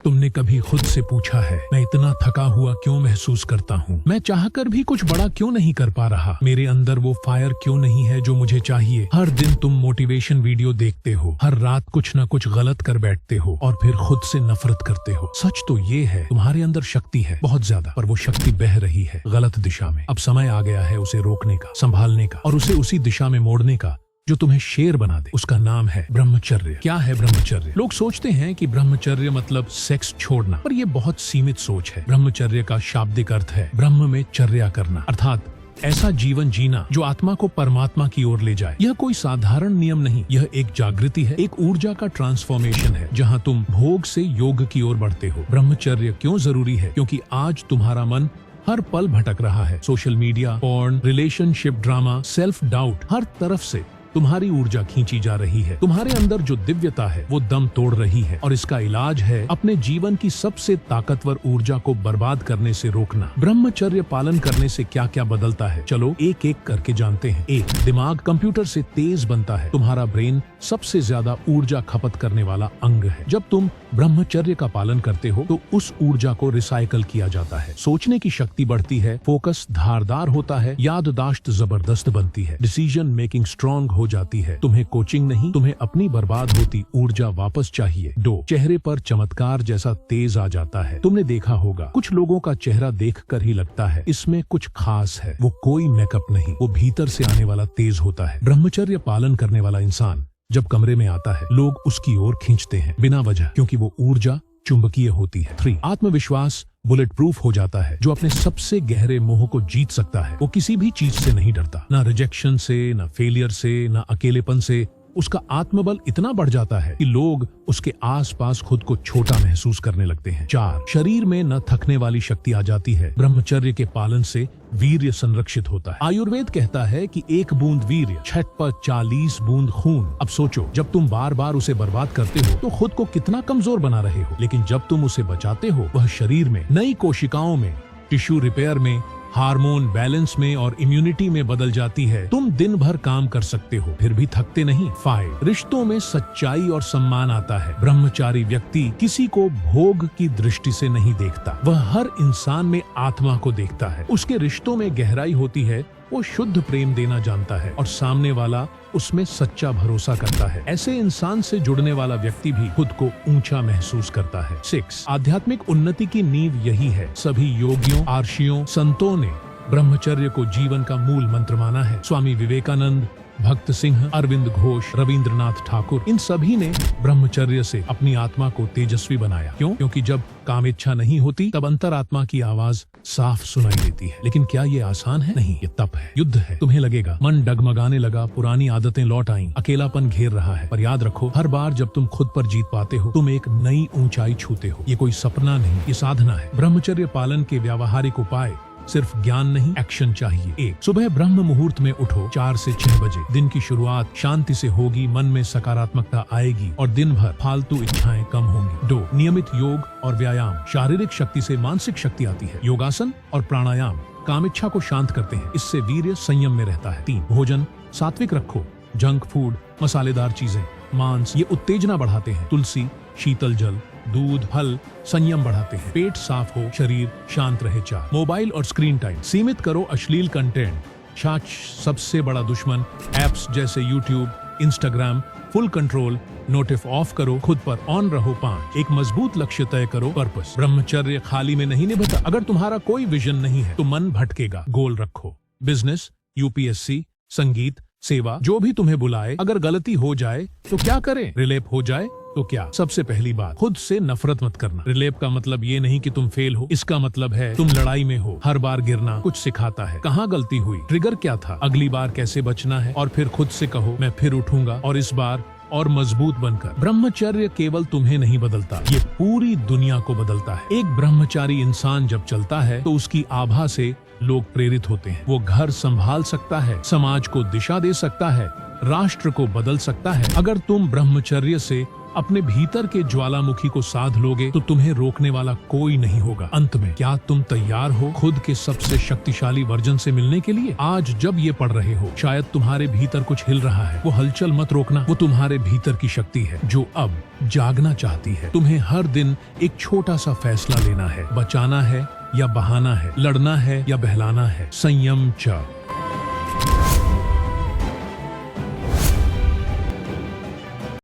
तुमने कभी खुद से पूछा है, मैं इतना थका हुआ क्यों महसूस करता हूँ? मैं चाहकर भी कुछ बड़ा क्यों नहीं कर पा रहा? मेरे अंदर वो फायर क्यों नहीं है जो मुझे चाहिए? हर दिन तुम मोटिवेशन वीडियो देखते हो, हर रात कुछ न कुछ गलत कर बैठते हो और फिर खुद से नफरत करते हो। सच तो ये है, तुम्हारे अंदर शक्ति है, बहुत ज्यादा, पर वो शक्ति बह रही है गलत दिशा में। अब समय आ गया है उसे रोकने का, संभालने का और उसे उसी दिशा में मोड़ने का जो तुम्हें शेर बना दे। उसका नाम है ब्रह्मचर्य। क्या है ब्रह्मचर्य? लोग सोचते हैं कि ब्रह्मचर्य मतलब सेक्स छोड़ना, पर यह बहुत सीमित सोच है। ब्रह्मचर्य का शाब्दिक अर्थ है ब्रह्म में चर्या करना, अर्थात ऐसा जीवन जीना जो आत्मा को परमात्मा की ओर ले जाए। यह कोई साधारण नियम नहीं, यह एक जागृति है, एक ऊर्जा का ट्रांसफॉर्मेशन है, जहां तुम भोग से योग की ओर बढ़ते हो। ब्रह्मचर्य क्यों जरूरी है? क्योंकि आज तुम्हारा मन हर पल भटक रहा है। Social media, porn, relationship drama, self doubt, हर तरफ से तुम्हारी ऊर्जा खींची जा रही है। तुम्हारे अंदर जो दिव्यता है वो दम तोड़ रही है और इसका इलाज है अपने जीवन की सबसे ताकतवर ऊर्जा को बर्बाद करने से रोकना। ब्रह्मचर्य पालन करने से क्या क्या बदलता है, चलो एक एक करके जानते हैं। एक, दिमाग कंप्यूटर से तेज बनता है। तुम्हारा ब्रेन सबसे ज्यादा ऊर्जा खपत करने वाला अंग है। जब तुम ब्रह्मचर्य का पालन करते हो तो उस ऊर्जा को रिसाइकल किया जाता है। सोचने की शक्ति बढ़ती है, फोकस धारदार होता है, याददाश्त जबरदस्त बनती है, डिसीजन मेकिंग स्ट्रांग हो जाती है। तुम्हें कोचिंग नहीं, तुम्हें अपनी बर्बाद होती ऊर्जा वापस चाहिए। 2, चेहरे पर चमत्कार जैसा तेज आ जाता है। तुमने देखा होगा कुछ लोगों का चेहरा देखकर ही लगता है इसमें कुछ खास है। वो कोई मेकअप नहीं, वो भीतर से आने वाला तेज होता है। ब्रह्मचर्य पालन करने वाला इंसान जब कमरे में आता है, लोग उसकी ओर खींचते हैं बिना वजह, क्योंकि वो ऊर्जा चुंबकीय होती है। 3, आत्मविश्वास बुलेट प्रूफ हो जाता है। जो अपने सबसे गहरे मोह को जीत सकता है वो किसी भी चीज से नहीं डरता, ना रिजेक्शन से, ना फेलियर से, ना अकेलेपन से। उसका आत्मबल इतना बढ़ जाता है कि लोग उसके आसपास खुद को छोटा महसूस करने लगते हैं। 4, शरीर में न थकने वाली शक्ति आ जाती है। ब्रह्मचर्य के पालन से वीर्य संरक्षित होता है। आयुर्वेद कहता है कि 1 बूंद वीर्य छठ पर 40 बूंद खून। अब सोचो, जब तुम बार बार उसे बर्बाद करते हो तो खुद को कितना कमजोर बना रहे हो, लेकिन जब तुम उसे बचाते हो, वह शरीर में नई कोशिकाओं में, टिश्यू रिपेयर में, हार्मोन बैलेंस में और इम्यूनिटी में बदल जाती है। तुम दिन भर काम कर सकते हो, फिर भी थकते नहीं। 5, रिश्तों में सच्चाई और सम्मान आता है। ब्रह्मचारी व्यक्ति किसी को भोग की दृष्टि से नहीं देखता, वह हर इंसान में आत्मा को देखता है। उसके रिश्तों में गहराई होती है, वो शुद्ध प्रेम देना जानता है और सामने वाला उसमें सच्चा भरोसा करता है। ऐसे इंसान से जुड़ने वाला व्यक्ति भी खुद को ऊंचा महसूस करता है। 6, आध्यात्मिक उन्नति की नींव यही है। सभी योगियों, आर्षियों, संतों ने ब्रह्मचर्य को जीवन का मूल मंत्र माना है। स्वामी विवेकानंद, भक्त सिंह, अरविंद घोष, रविंद्रनाथ ठाकुर, इन सभी ने ब्रह्मचर्य से अपनी आत्मा को तेजस्वी बनाया। क्यों? क्योंकि जब काम इच्छा नहीं होती तब अंतरात्मा की आवाज साफ सुनाई देती है। लेकिन क्या ये आसान है? नहीं, ये तप है, युद्ध है। तुम्हें लगेगा मन डगमगाने लगा, पुरानी आदतें लौट आईं, अकेलापन घेर रहा है, पर याद रखो, हर बार जब तुम खुद पर जीत पाते हो तुम एक नई ऊंचाई छूते हो। ये कोई सपना नहीं, ये साधना है। ब्रह्मचर्य पालन के व्यावहारिक उपाय सिर्फ ज्ञान नहीं, एक्शन चाहिए। 1, सुबह ब्रह्म मुहूर्त में उठो 4 से 6 बजे। दिन की शुरुआत शांति से होगी, मन में सकारात्मकता आएगी और दिन भर फालतू इच्छाएं कम होंगी। 2, नियमित योग और व्यायाम। शारीरिक शक्ति से मानसिक शक्ति आती है। योगासन और प्राणायाम काम इच्छा को शांत करते हैं, इससे वीर्य संयम में रहता है। 3, भोजन सात्विक रखो। जंक फूड, मसालेदार चीजें, मांस, ये उत्तेजना बढ़ाते हैं। तुलसी, शीतल जल, दूध, फल संयम बढ़ाते हैं। पेट साफ हो, शरीर शांत रहे। 4, मोबाइल और स्क्रीन टाइम सीमित करो। अश्लील कंटेंट, छाछ सबसे बड़ा दुश्मन। एप्स जैसे यूट्यूब, इंस्टाग्राम, फुल कंट्रोल। नोटिफ ऑफ करो, खुद पर ऑन रहो। 5, एक मजबूत लक्ष्य तय करो। पर्पस, ब्रह्मचर्य खाली में नहीं निभता। अगर तुम्हारा कोई विजन नहीं है तो मन भटकेगा। गोल रखो, बिजनेस, यूपीएससी, संगीत, सेवा, जो भी तुम्हें बुलाए। अगर गलती हो जाए तो क्या करें? रिलेप हो जाए तो क्या? सबसे पहली बात, खुद से नफरत मत करना। रिलेप का मतलब ये नहीं कि तुम फेल हो, इसका मतलब है तुम लड़ाई में हो। हर बार गिरना कुछ सिखाता है। कहाँ गलती हुई, ट्रिगर क्या था, अगली बार कैसे बचना है, और फिर खुद से कहो मैं फिर उठूंगा और इस बार और मजबूत बनकर। ब्रह्मचर्य केवल तुम्हें नहीं बदलता, ये पूरी दुनिया को बदलता है। एक ब्रह्मचारी इंसान जब चलता है तो उसकी आभा से लोग प्रेरित होते हैं। वो घर संभाल सकता है, समाज को दिशा दे सकता है, राष्ट्र को बदल सकता है। अगर तुम ब्रह्मचर्य से अपने भीतर के ज्वालामुखी को साध लोगे तो तुम्हें रोकने वाला कोई नहीं होगा। अंत में, क्या तुम तैयार हो खुद के सबसे शक्तिशाली वर्जन से मिलने के लिए? आज जब ये पढ़ रहे हो, शायद तुम्हारे भीतर कुछ हिल रहा है। वो हलचल मत रोकना, वो तुम्हारे भीतर की शक्ति है जो अब जागना चाहती है। तुम्हें हर दिन एक छोटा सा फैसला लेना है, बचाना है या बहाना है, लड़ना है या बहलाना है। संयम च